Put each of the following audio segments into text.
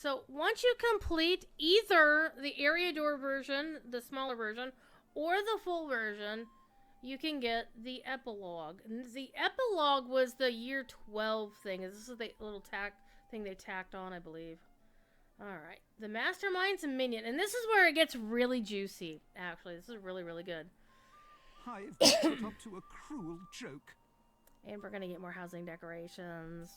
So once you complete either the area door version, the smaller version, or the full version, you can get the epilogue. And the epilogue was the year 12 thing. This is the little thing they tacked on, I believe. Alright. The Mastermind's a minion. And this is where it gets really juicy, actually. This is really, really good. I've been put up to a cruel joke. And we're gonna get more housing decorations.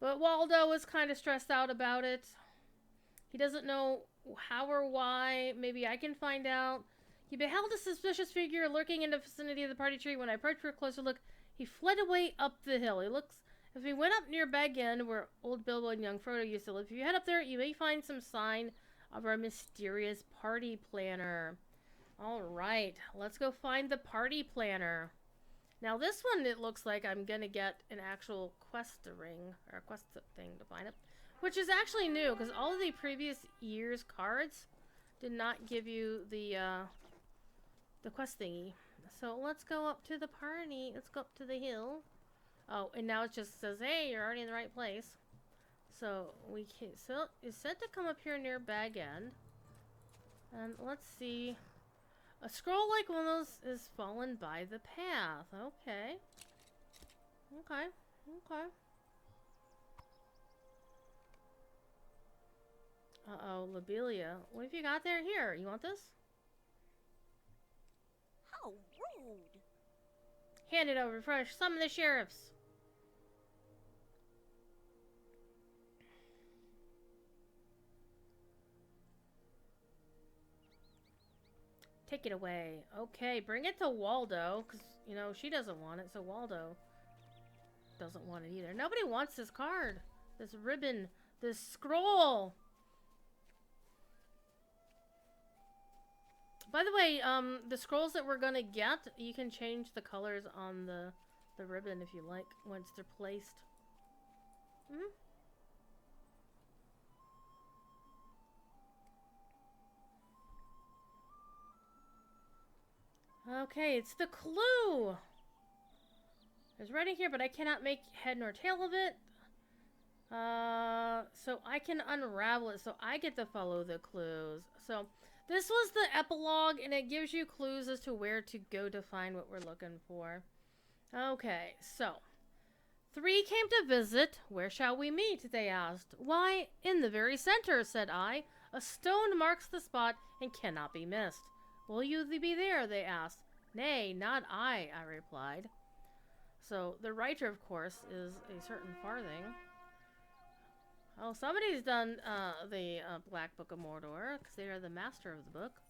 But Waldo is kind of stressed out about it. He doesn't know how or why. Maybe I can find out. He beheld a suspicious figure lurking in the vicinity of the party tree. When I approached for a closer look, he fled away up the hill. He looks... If we went up near Bag End, where old Bilbo and young Frodo used to live, if you head up there, you may find some sign of our mysterious party planner. Alright, let's go find the party planner. Now this one, it looks like I'm gonna get an actual quest ring, or a quest thing to find it. Which is actually new, because all of the previous year's cards did not give you the quest thingy. So let's go up to the party, let's go up to the hill. Oh, and now it just says, hey, you're already in the right place. So we can, so it's said to come up here near Bag End. And let's see. A scroll like one of those is fallen by the path. Okay. Okay. Okay. Uh-oh, Lobelia. What have you got there? Here, you want this? How rude. Hand it over fresh. Summon the sheriffs. Take it away. Okay, bring it to Waldo, because, you know, she doesn't want it, so Waldo doesn't want it either. Nobody wants this card. This ribbon. This scroll. By the way, the scrolls that we're gonna get, you can change the colors on the ribbon if you like, once they're placed. Mm-hmm. Okay, it's the clue! It's writing here, but I cannot make head nor tail of it. So I can unravel it, so I get to follow the clues. So, this was the epilogue, and it gives you clues as to where to go to find what we're looking for. Okay, so. 3 came to visit. Where shall we meet? They asked. Why, in the very center, said I. A stone marks the spot and cannot be missed. Will you be there? They asked. Nay, not I replied. So, the writer, of course, is a certain Farthing. Oh, somebody's done the Black Book of Mordor, because they are the master of the book.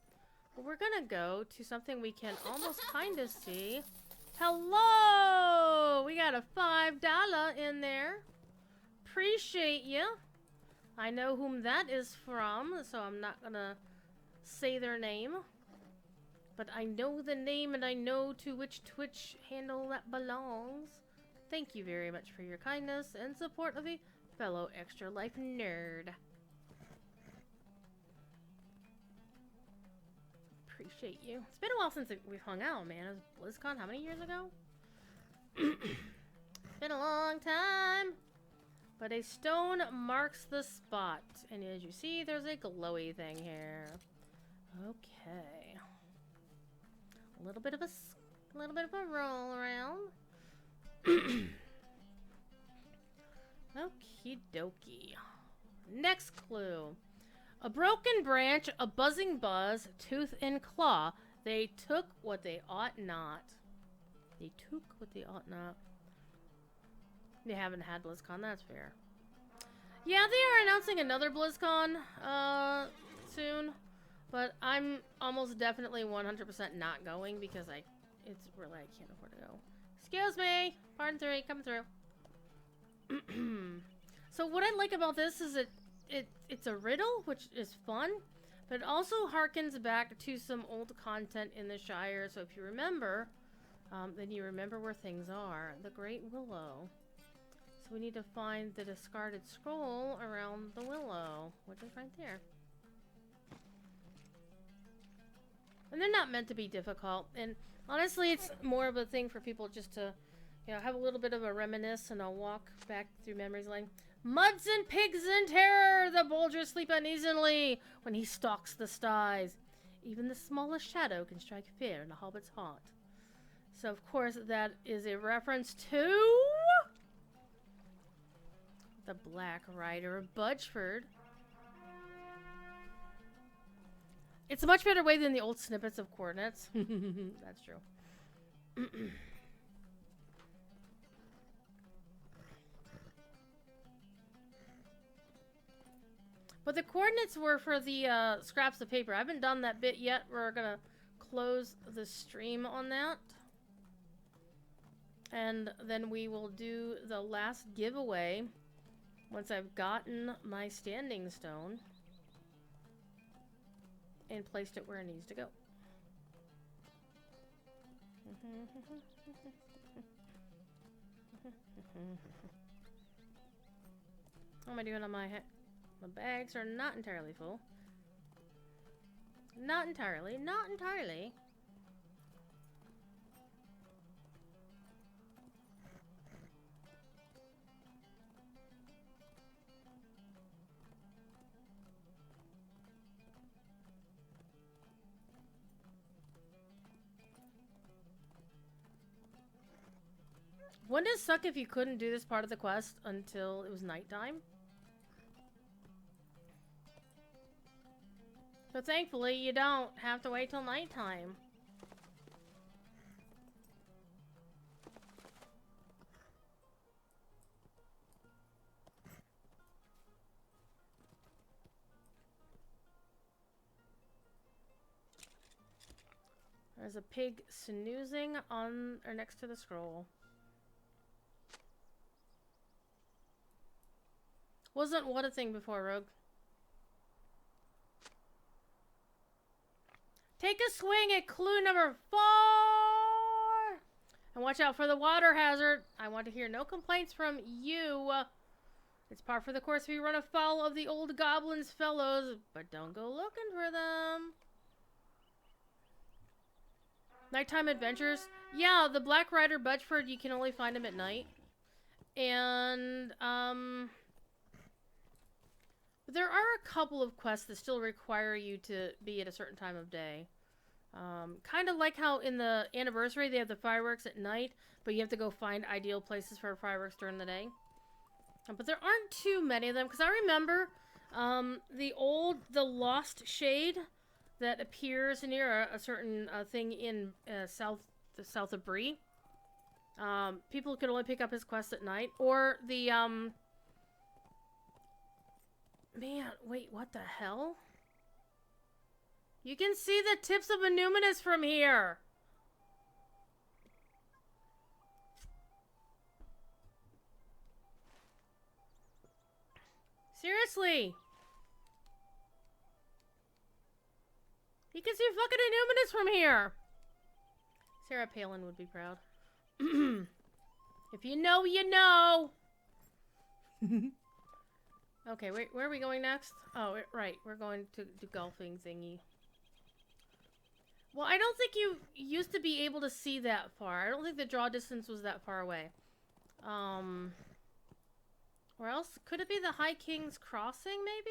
But we're gonna go to something we can almost kind of see. Hello! We got a $5 in there. Appreciate you. I know whom that is from, so I'm not gonna say their name. But I know the name and I know to which Twitch handle that belongs. Thank you very much for your kindness and support of a fellow Extra Life nerd. Appreciate you. It's been a while since we've hung out, man. It was BlizzCon how many years ago? Been a long time. But a stone marks the spot. And as you see, there's a glowy thing here. Okay. A little bit of a roll around. Okie dokie. Next clue. A broken branch, a buzzing buzz, tooth and claw. They took what they ought not. They took what they ought not. They haven't had BlizzCon, that's fair. Yeah, they are announcing another BlizzCon soon. But I'm almost definitely 100% not going because I can't afford to go. Excuse me! Pardon 3, come through. So what I like about this is it's a riddle, which is fun, but it also harkens back to some old content in the Shire. So if you remember, then you remember where things are. The Great Willow. So we need to find the discarded scroll around the willow, which is right there. And they're not meant to be difficult. And honestly, it's more of a thing for people just to I'll have a little bit of a reminisce and I'll walk back through memories lane. Muds and pigs in terror! The bulgers sleep uneasily when he stalks the skies. Even the smallest shadow can strike fear in a hobbit's heart. So, of course, that is a reference to the Black Rider of Budgeford. It's a much better way than the old snippets of coordinates. That's true. But the coordinates were for the scraps of paper. I haven't done that bit yet. We're gonna close the stream on that. And then we will do the last giveaway once I've gotten my standing stone and placed it where it needs to go. How am I doing on my head? My bags are not entirely full. Not entirely. Not entirely. Wouldn't it suck if you couldn't do this part of the quest until it was nighttime? But thankfully, you don't have to wait till nighttime. There's a pig snoozing on or next to the scroll. Wasn't what a thing before, Rogue? Take a swing at clue number 4! And watch out for the water hazard. I want to hear no complaints from you. It's par for the course if you run afoul of the old goblin's fellows, but don't go looking for them. Nighttime adventures. Yeah, the Black Rider Budgeford, you can only find him at night. And, there are a couple of quests that still require you to be at a certain time of day. Kind of like how in the anniversary they have the fireworks at night, but you have to go find ideal places for fireworks during the day. But there aren't too many of them, because I remember the Lost Shade that appears near a certain thing in south of Bree. People could only pick up his quest at night, or the Man, wait, what the hell? You can see the tips of Illuminous from here! Seriously! You can see fucking Illuminous from here! Sarah Palin would be proud. If you know, you know! Okay, wait, where are we going next? Oh, right, we're going to the golfing thingy. Well, I don't think you used to be able to see that far. I don't think the draw distance was that far away. Or else, could it be the High King's Crossing, maybe?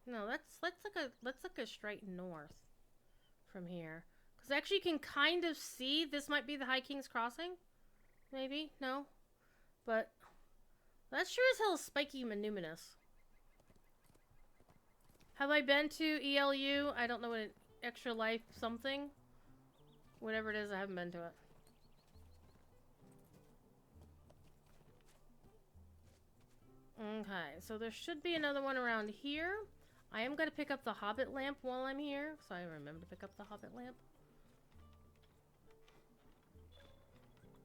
No, let's look a straight north from here. Because actually you can kind of see this might be the High King's Crossing. Maybe? No? But that's sure as hell spiky Manuminous. Have I been to ELU? I don't know what an extra life something. Whatever it is, I haven't been to it. Okay, so there should be another one around here. I am going to pick up the Hobbit lamp while I'm here, so I remember to pick up the Hobbit lamp.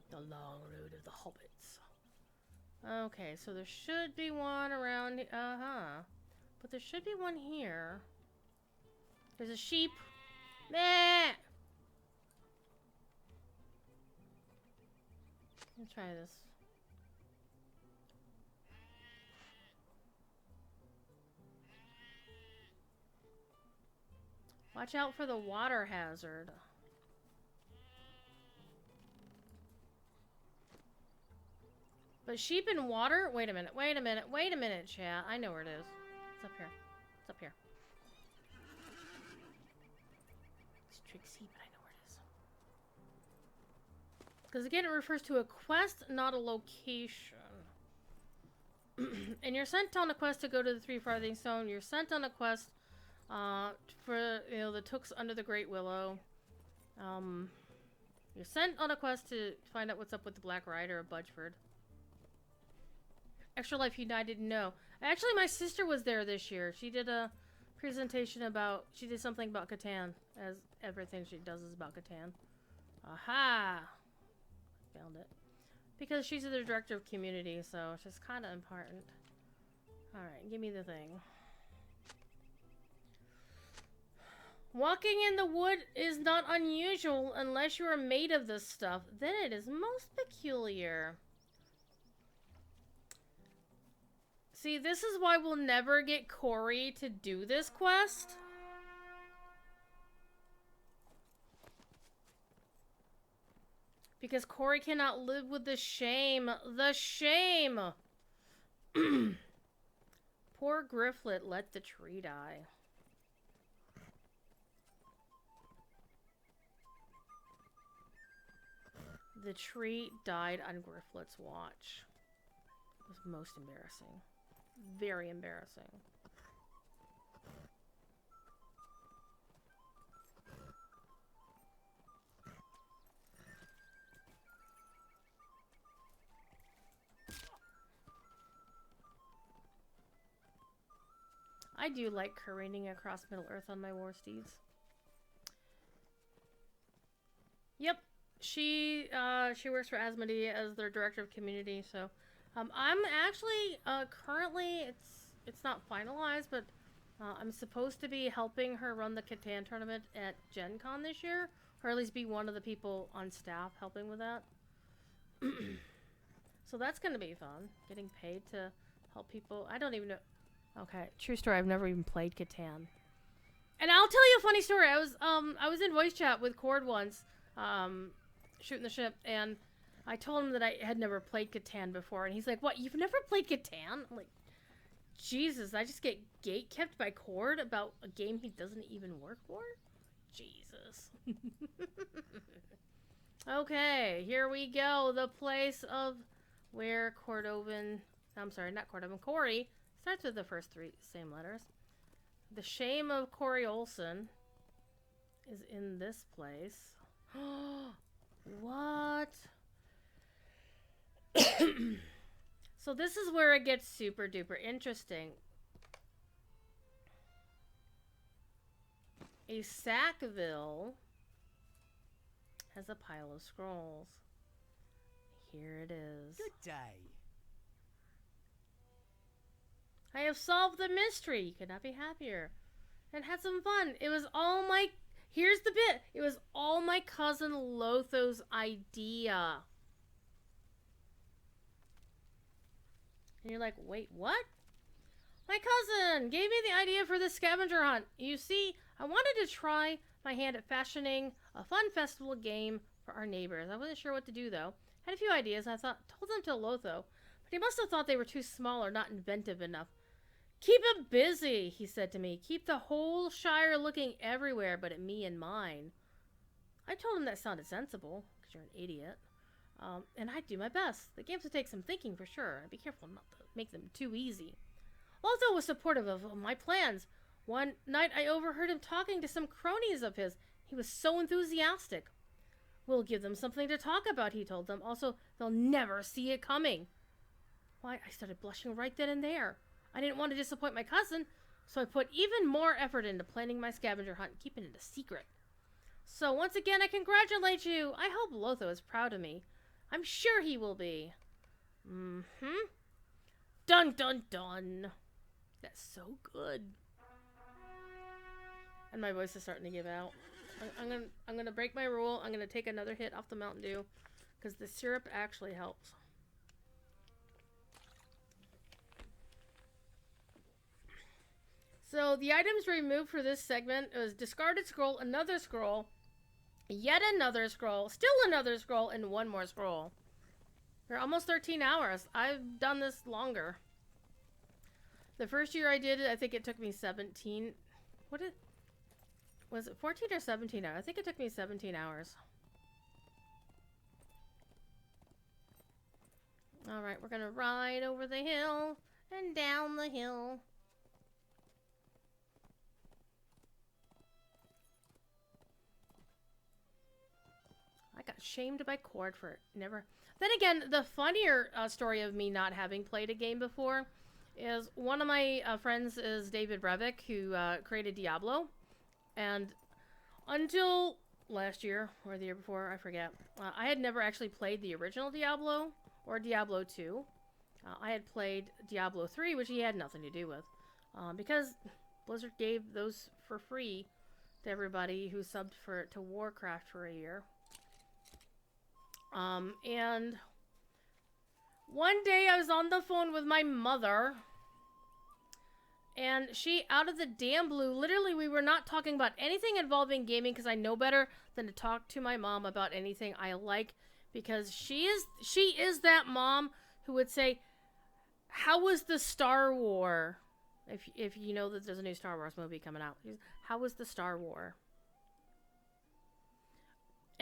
The long road of the hobbits. Okay, so there should be one around... But there should be one here. There's a sheep. Meh! Let's try this. Watch out for the water hazard. But sheep in water? Wait a minute, wait a minute, wait a minute, chat. I know where it is. It's up here. It's up here. It's Trixie, but I know where it is. Because again, it refers to a quest, not a location. And you're sent on a quest to go to the 3 Farthing Stone. You're sent on a quest for, you know, the Tooks under the Great Willow. You're sent on a quest to find out what's up with the Black Rider of Budgeford. Extra Life United, no. Actually, my sister was there this year. She did a presentation about, she did something about Catan, as everything she does is about Catan. Aha! Found it. Because she's the director of community, so it's just kind of important. Alright, give me the thing. Walking in the wood is not unusual unless you are made of this stuff. Then it is most peculiar. See, this is why we'll never get Corey to do this quest. Because Corey cannot live with the shame. The shame! Poor Grifflet let the tree die. The tree died on Grifflet's watch. It was most embarrassing. Very embarrassing. I do like careening across Middle Earth on my war steeds. Yep, she works for Asmodee as their director of community. So, I'm actually currently it's not finalized, but I'm supposed to be helping her run the Catan tournament at Gen Con this year, or at least be one of the people on staff helping with that. So that's gonna be fun. Getting paid to help people. I don't even know. Okay, true story. I've never even played Catan. And I'll tell you a funny story. I was in voice chat with Cord once, shooting the ship, and I told him that I had never played Catan before, and he's like, "What? You've never played Catan?" I'm like, Jesus, I just get gatekept by Cord about a game he doesn't even work for? Jesus. Okay, here we go. The place of where Cordovan... I'm sorry, not Cordovan. Corey starts with the first 3 same letters. The shame of Corey Olsen is in this place. What? So this is where it gets super duper interesting. A Sackville has a pile of scrolls. Here it is. Good day. I have solved the mystery. You could not be happier. And had some fun. It was all my... Here's the bit. It was all my cousin Lotho's idea. And you're like, wait, what? My cousin gave me the idea for the scavenger hunt. You see, I wanted to try my hand at fashioning a fun festival game for our neighbors. I wasn't sure what to do, though. Had a few ideas. I told them to Lotho, but he must have thought they were too small or not inventive enough. Keep him busy, he said to me. Keep the whole Shire looking everywhere but at me and mine. I told him that sounded sensible, because you're an idiot. And I'd do my best. The games would take some thinking for sure. I'd be careful not to make them too easy. Lotho was supportive of my plans. One night I overheard him talking to some cronies of his. He was so enthusiastic. We'll give them something to talk about, he told them. Also, they'll never see it coming. Why, I started blushing right then and there. I didn't want to disappoint my cousin, so I put even more effort into planning my scavenger hunt and keeping it a secret. So once again, I congratulate you. I hope Lotho is proud of me. I'm sure he will be. Mm-hmm. Dun, dun, dun. That's so good. And my voice is starting to give out. I'm gonna break my rule. I'm gonna take another hit off the Mountain Dew, because the syrup actually helps. So the items removed for this segment was discarded scroll, another scroll, yet another scroll, still another scroll, and one more scroll. We're almost 13 hours. I've done this longer. The first year I did it, I think it took me 17. Was it 14 or 17 hours? I think it took me 17 hours. Alright, we're gonna ride over the hill and down the hill. I got shamed by Cord for never... Then again, the funnier story of me not having played a game before is one of my friends is David Brevik, who created Diablo. And until last year, or the year before, I forget, I had never actually played the original Diablo or Diablo 2. I had played Diablo 3, which he had nothing to do with. Because Blizzard gave those for free to everybody who subbed to Warcraft for a year. And one day I was on the phone with my mother, and she, out of the damn blue, literally we were not talking about anything involving gaming because I know better than to talk to my mom about anything I like, because she is that mom who would say, how was the Star War? If you know that there's a new Star Wars movie coming out. How was the Star War?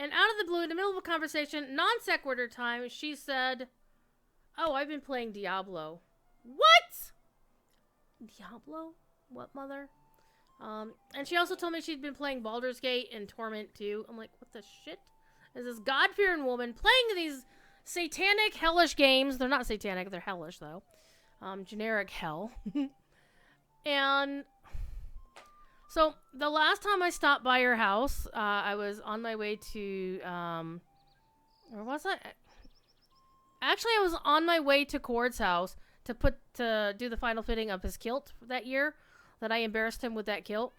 And out of the blue, in the middle of a conversation, non-sequitur time, she said, oh, I've been playing Diablo. What? Diablo? What, mother? And she also told me she'd been playing Baldur's Gate and Torment 2. I'm like, what the shit? Is this God-fearing woman playing these satanic, hellish games? They're not satanic, they're hellish, though. Generic hell. And... so, the last time I stopped by your house, I was on my way to, where was I? Actually, I was on my way to Cord's house to do the final fitting of his kilt that year, that I embarrassed him with that kilt.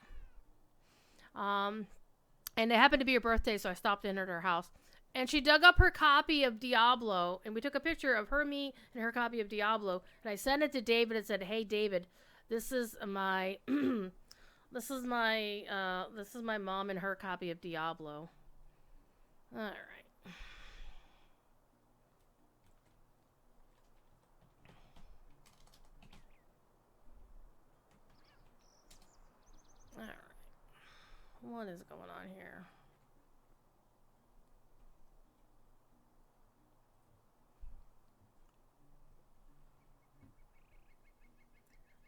And it happened to be her birthday, so I stopped in at her house. And she dug up her copy of Diablo, and we took a picture of her, me, and her copy of Diablo, and I sent it to David and said, hey, David, this is my... This is my mom and her copy of Diablo. Alright. Alright. What is going on here?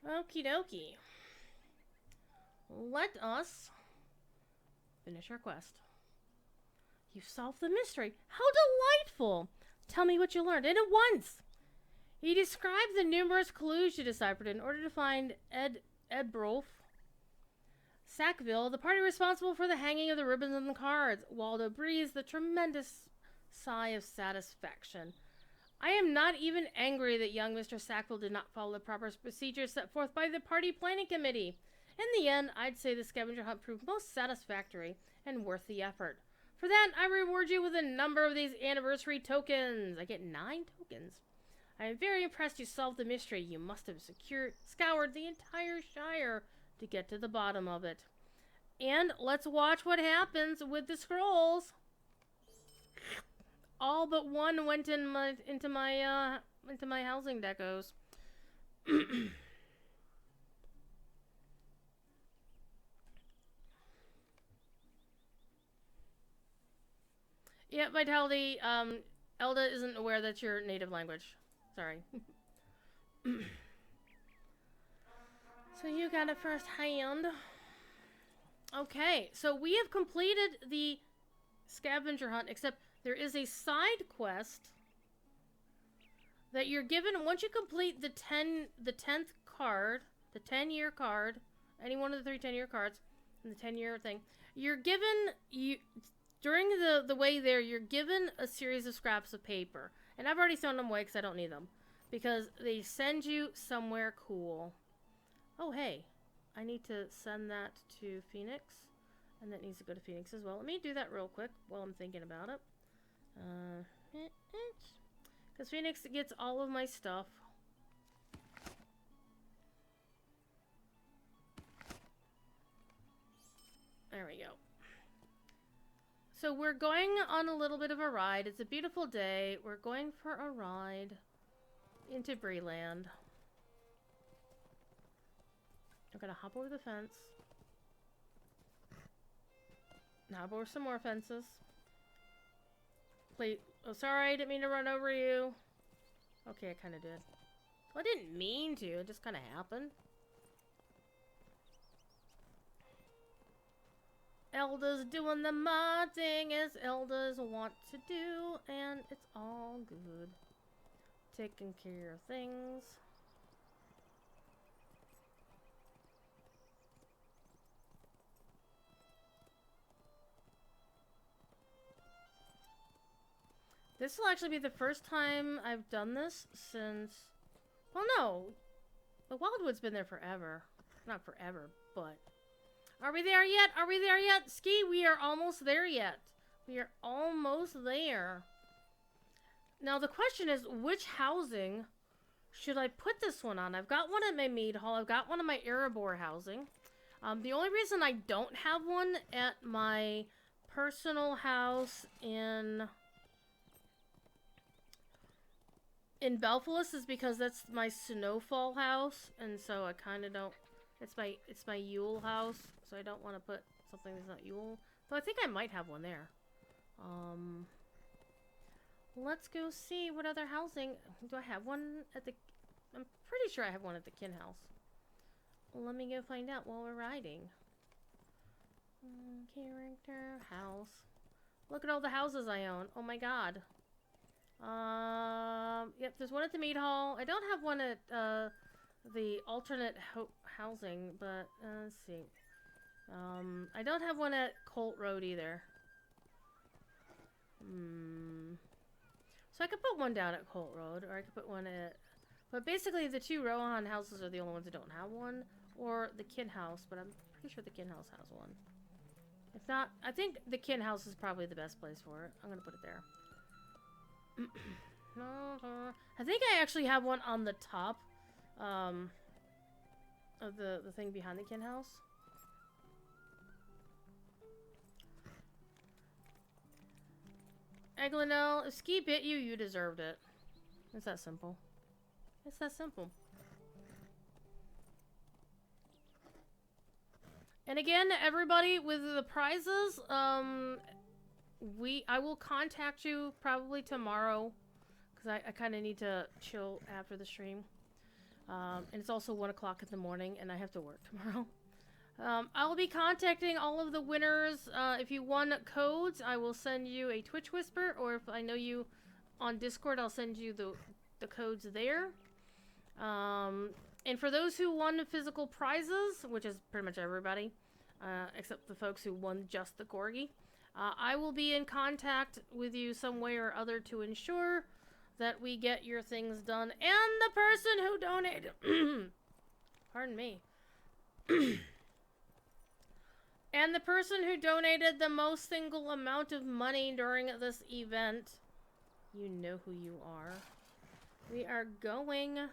Okie dokie. Let us finish our quest. You solved the mystery. How delightful! Tell me what you learned, and at once! He described the numerous clues you deciphered in order to find Edbrolf Sackville, the party responsible for the hanging of the ribbons and the cards. Waldo breathed a tremendous sigh of satisfaction. I am not even angry that young Mr. Sackville did not follow the proper procedures set forth by the party planning committee. In the end, I'd say the scavenger hunt proved most satisfactory and worth the effort. For that, I reward you with a number of these anniversary tokens. I get 9 tokens. I am very impressed you solved the mystery. You must have scoured the entire Shire to get to the bottom of it. And let's watch what happens with the scrolls. All but one went into my housing decos. Yeah, Vitality, Elda isn't aware that's your native language. Sorry. So you got it first hand. Okay, so we have completed the scavenger hunt, except there is a side quest that you're given once you complete the 10th card, the 10-year card, any one of the 3 10-year cards, and the 10-year thing. You're given during the way there, you're given a series of scraps of paper. And I've already thrown them away because I don't need them. Because they send you somewhere cool. Oh, hey. I need to send that to Phoenix. And that needs to go to Phoenix as well. Let me do that real quick while I'm thinking about it. Because Phoenix gets all of my stuff. There we go. So So we're going on a little bit of a ride. It's a beautiful day. We're going for a ride into Breeland. I'm gonna hop over the fence. Hop over some more fences. Please. Oh, sorry. I didn't mean to run over you. Okay, I kind of did. Well, I didn't mean to. It just kind of happened. Elda's doing the mod thing as Eldas want to do, and it's all good. Taking care of things. This will actually be the first time I've done this since... Well, no. The Wildwood's been there forever. Not forever, but... Are we there yet? Are we there yet? Ski, we are almost there yet. We are almost there. Now, the question is, which housing should I put this one on? I've got one at my mead hall. I've got one at my Erebor housing. The only reason I don't have one at my personal house in Belfast is because that's my snowfall house, and so I kind of don't... It's my Yule house, so I don't want to put something that's not Yule. Though I think I might have one there. Let's go see what other housing... Do I have one at the... I'm pretty sure I have one at the Kin house. Let me go find out while we're riding. Character, house. Look at all the houses I own. Oh my god. Yep, there's one at the mead hall. I don't have one at, the alternate housing, but, let's see. I don't have one at Colt Road either. So I could put one down at Colt Road, or I could put one at... But basically, the two Rohan houses are the only ones that don't have one, or the Kin house, but I'm pretty sure the Kin house has one. If not, I think the Kin house is probably the best place for it. I'm gonna put it there. I think I actually have one on the top of the thing behind the Kin house. Eglinell, if Ski bit you, you deserved it. It's that simple. It's that simple. And again, everybody with the prizes, I will contact you probably tomorrow, because I kind of need to chill after the stream. And it's also 1 o'clock in the morning, and I have to work tomorrow. I will be contacting all of the winners. If you won codes, I will send you a Twitch Whisper, or if I know you on Discord, I'll send you the codes there. And for those who won physical prizes, which is pretty much everybody, except the folks who won just the Corgi, I will be in contact with you some way or other to ensure that we get your things done. And the person who donated... Pardon me. And the person who donated the most single amount of money during this event, you know who you are. We are going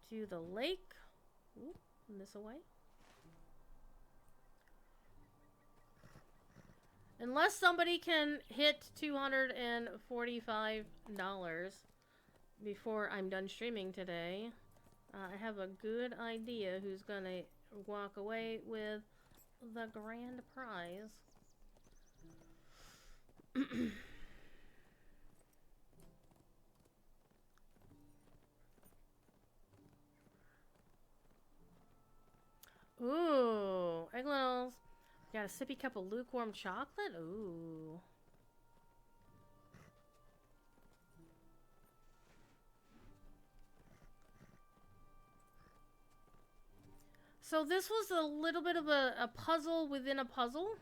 to the lake. Ooh, this away. Unless somebody can hit $245 before I'm done streaming today, I have a good idea who's gonna walk away with the grand prize. Ooh, Eglinell's got a sippy cup of lukewarm chocolate. Ooh. So this was a little bit of a puzzle within a puzzle.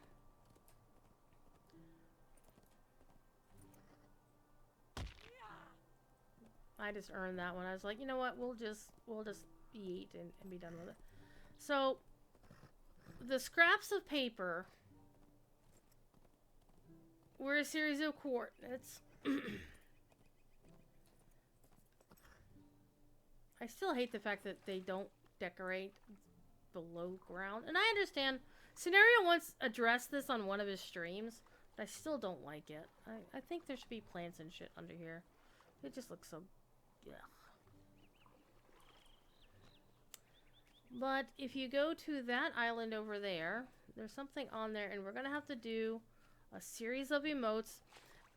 I just earned that one. I was like, you know what? We'll just eat and be done with it. So the scraps of paper were a series of coordinates. I still hate the fact that they don't decorate below ground. And I understand. Scenario once addressed this on one of his streams. I still don't like it. I think there should be plants and shit under here. It just looks so... yeah. But if you go to that island over there, there's something on there, and we're going to have to do a series of emotes.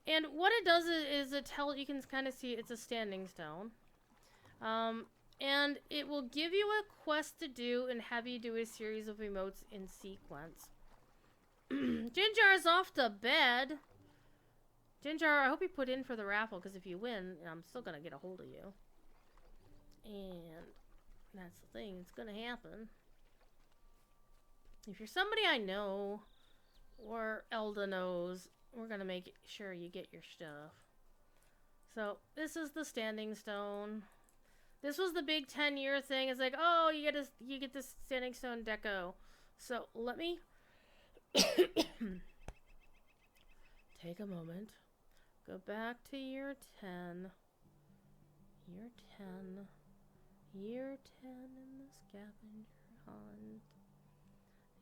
And what it does is it tells... you can kind of see it's a standing stone. And it will give you a quest to do and have you do a series of emotes in sequence. Ginger's off to bed. Ginger, I hope you put in for the raffle, because if you win, I'm still going to get a hold of you. And that's the thing, it's going to happen. If you're somebody I know, or Elda knows, we're going to make sure you get your stuff. So, this is the standing stone. This was the big 10-year thing. It's like, oh, you get this standing stone deco. So, let me take a moment. Go back to year 10. Year 10. Year 10 in the scavenger hunt.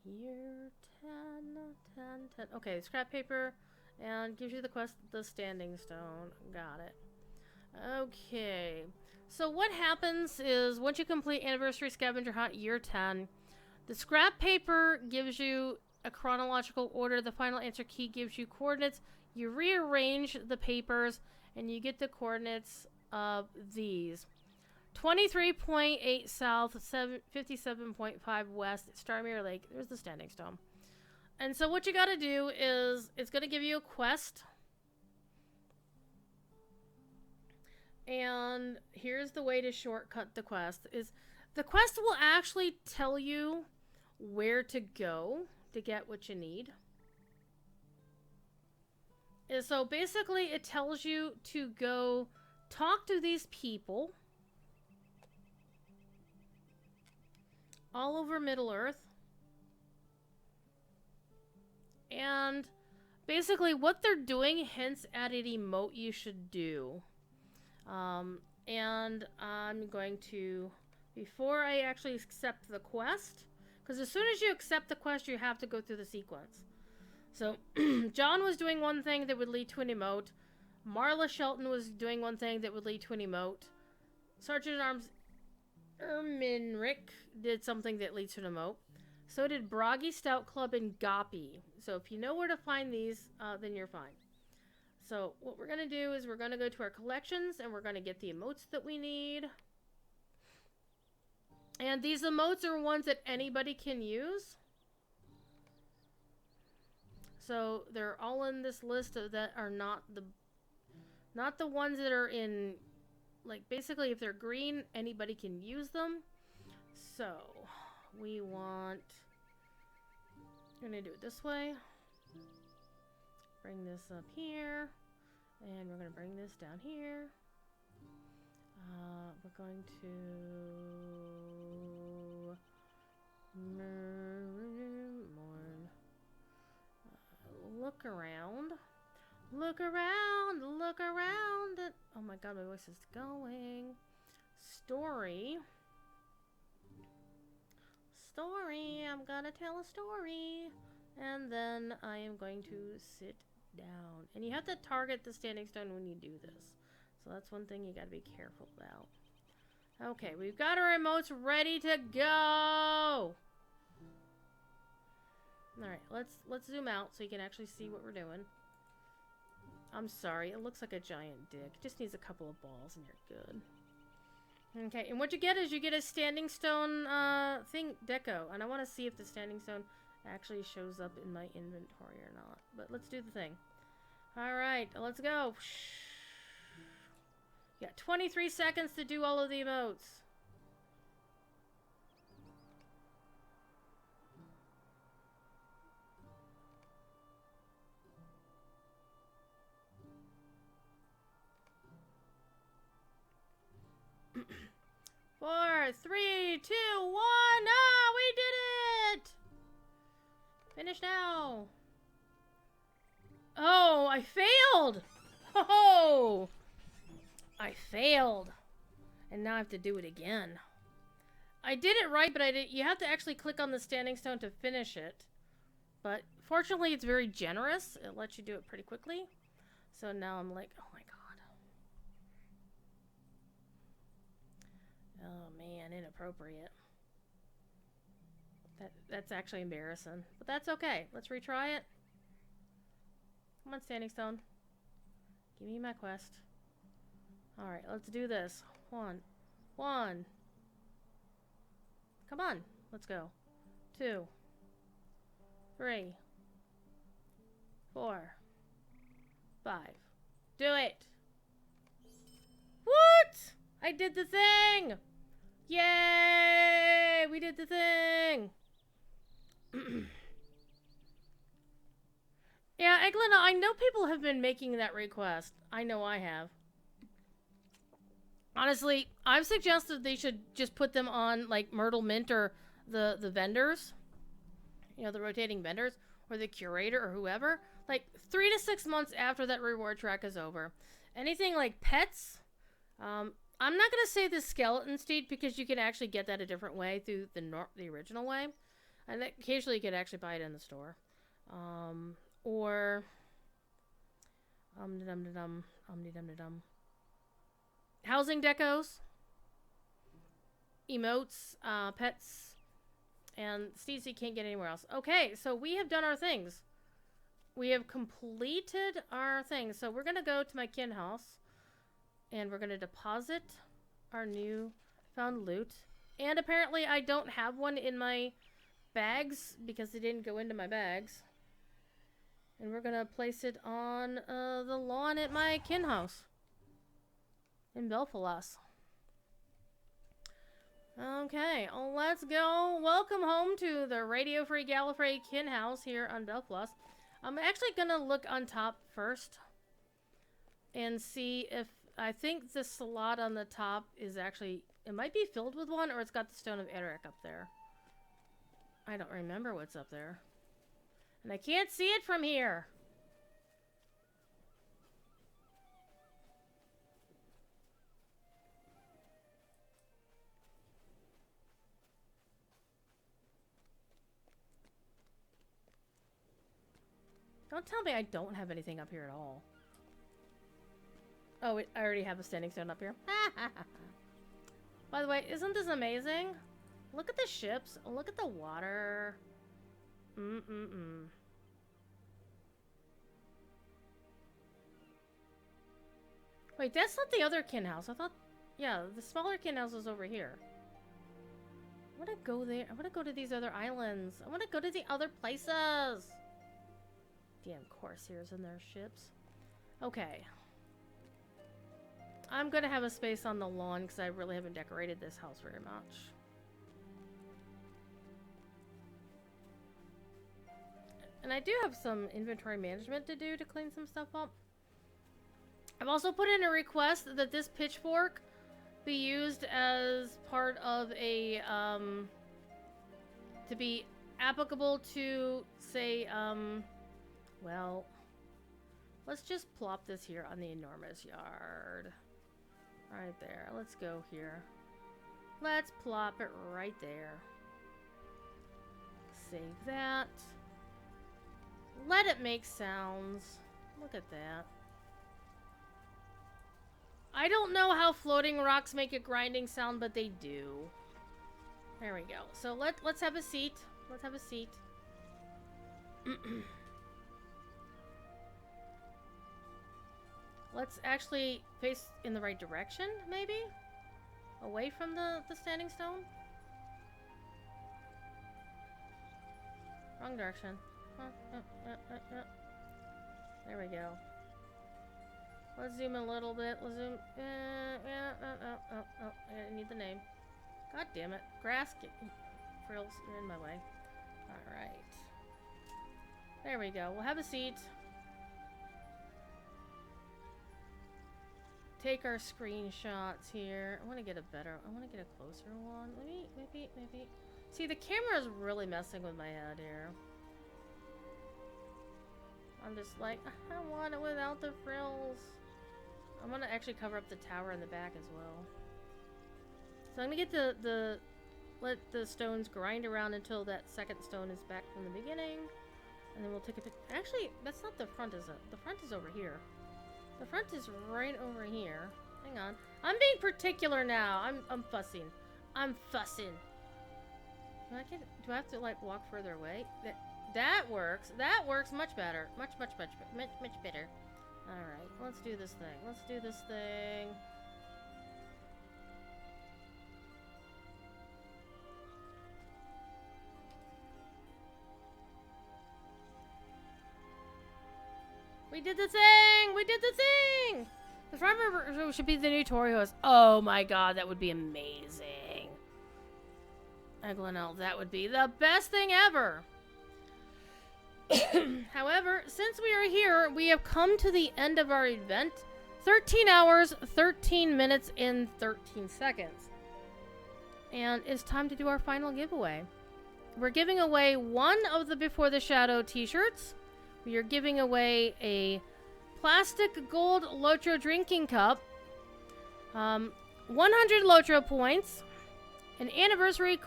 Year 10. Okay, scrap paper. And gives you the quest, the standing stone. Got it. Okay. So what happens is, once you complete Anniversary Scavenger Hunt Year 10, the scrap paper gives you a chronological order. The final answer key gives you coordinates. You rearrange the papers, and you get the coordinates of these. 23.8 south, 57.5 west, Starmere Lake. There's the standing stone. And so what you gotta do is, it's gonna give you a quest. And here's the way to shortcut the quest. Is the quest will actually tell you where to go to get what you need. And so basically it tells you to go talk to these people all over Middle-earth. And basically what they're doing hints at an emote you should do. And I'm going to, before I actually accept the quest, because as soon as you accept the quest, you have to go through the sequence. So, John was doing one thing that would lead to an emote. Marla Shelton was doing one thing that would lead to an emote. Sergeant-at-Arms Erminrick did something that leads to an emote. So did Broggy Stout Club and Goppy. So if you know where to find these, then you're fine. So what we're going to do is we're going to go to our collections and we're going to get the emotes that we need. And these emotes are ones that anybody can use. So they're all in this list that are not the ones that are in, like, basically if they're green, anybody can use them. So we want, we're going to do it this way. Bring this up here. And we're going to bring this down here. We're going to look around. Look around. Look around. Oh my god, my voice is going. Story. Story. I'm gonna tell a story. And then I am going to sit down. And you have to target the standing stone when you do this. So that's one thing you gotta be careful about. Okay, we've got our emotes ready to go! Alright, let's zoom out so you can actually see what we're doing. I'm sorry, it looks like a giant dick. It just needs a couple of balls and you're good. Okay, and what you get is you get a standing stone thing deco. And I want to see if the standing stone actually shows up in my inventory or not. But let's do the thing. Alright, let's go. You got 23 seconds to do all of the emotes. Four, three, two, one. Ah, we did it! Finish now. Oh, I failed! Oh! I failed. And now I have to do it again. I did it right, but I did. You have to actually click on the standing stone to finish it. But fortunately, it's very generous. It lets you do it pretty quickly. So now I'm like, oh my god. Oh man, inappropriate. That's actually embarrassing. But that's okay. Let's retry it. Come on, Standing Stone. Give me my quest. Alright, let's do this. One. Come on. Let's go. 2. 3. 4. 5. Do it! What? I did the thing! Yay! We did the thing! Yeah, Eglina, I know people have been making that request. I know I have. Honestly, I've suggested they should just put them on, like, Myrtle Mint or the vendors. You know, the rotating vendors. Or the curator or whoever. Like, 3 to 6 months after that reward track is over. Anything like pets. I'm not going to say the skeleton steed because you can actually get that a different way through the original way. And occasionally you could actually buy it in the store. Or housing decos, emotes, pets, and steeds you can't get anywhere else. Okay, so we have done our things. We have completed our things. So we're gonna go to my kin house, and we're gonna deposit our new found loot. And apparently I don't have one in my bags because they didn't go into my bags. And we're gonna place it on the lawn at my kin house in Belfalas. Okay, let's go. Welcome home to the Radio Free Gallifrey kin house here on Belfalas. I'm actually gonna look on top first and see if I think the slot on the top is actually, it might be filled with one, or it's got the Stone of Eric up there. I don't remember what's up there. And I can't see it from here. Don't tell me I don't have anything up here at all. Oh, I already have a standing stone up here. By the way, isn't this amazing? Look at the ships. Look at the water. Wait, that's not the other kin house. I thought, yeah, the smaller kin house was over here. I want to go there. I want to go to these other islands. I want to go to the other places. Damn Corsairs and their ships. Okay. I'm going to have a space on the lawn because I really haven't decorated this house very much. And I do have some inventory management to do to clean some stuff up. I've also put in a request that this pitchfork be used as part of a, to be applicable to, say, well, let's just plop this here on the enormous yard. Right there. Let's go here. Let's plop it right there. Save that. Let it make sounds. Look at that. I don't know how floating rocks make a grinding sound, but they do. There we go. So let's have a seat. Let's have a seat. Let's actually face in the right direction, maybe? Away from the standing stone? Wrong direction. There we go. Let's zoom a little bit. Let's zoom. I need the name. God damn it. Grass frills are in my way. Alright. There we go. We'll have a seat. Take our screenshots here. I want to get a closer one. Maybe. See, the camera is really messing with my head here. I'm just like, I want it without the frills. I'm gonna actually cover up the tower in the back as well. So I'm gonna get let the stones grind around until that second stone is back from the beginning. And then we'll take a picture. Actually, that's not the front, is it? The front is over here. The front is right over here. Hang on. I'm being particular now. I'm fussing. I'm fussing. Do I have to like walk further away? That works. That works much better. Much better. Alright, let's do this thing. Let's do this thing. We did the thing! We did the thing! The front row should be the new Tory host. Oh my god, that would be amazing. Glenelg, that would be the best thing ever. However, since we are here, we have come to the end of our event. 13 hours, 13 minutes, and 13 seconds. And it's time to do our final giveaway. We're giving away one of the Before the Shadow t-shirts. We are giving away a plastic gold LotRO drinking cup, 100 LotRO points, an anniversary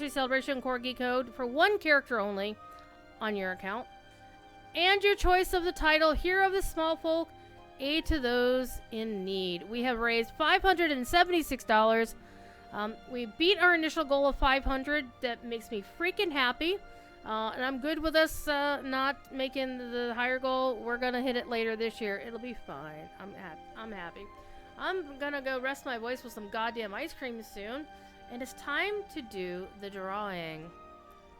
celebration corgi code for one character only on your account, and your choice of the title Hero of the Small Folk, Aid to Those in Need. We have raised $576. We beat our initial goal of 500. That makes me freaking happy. And I'm good with us not making the higher goal. We're gonna hit it later this year. It'll be fine. I'm happy. I'm gonna go rest my voice with some goddamn ice cream soon. And it's time to do the drawing.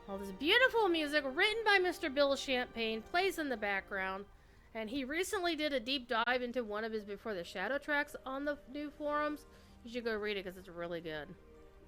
All this beautiful music written by Mr. Bill Champagne plays in the background. And he recently did a deep dive into one of his Before the Shadow tracks on the new forums. You should go read it because it's really good.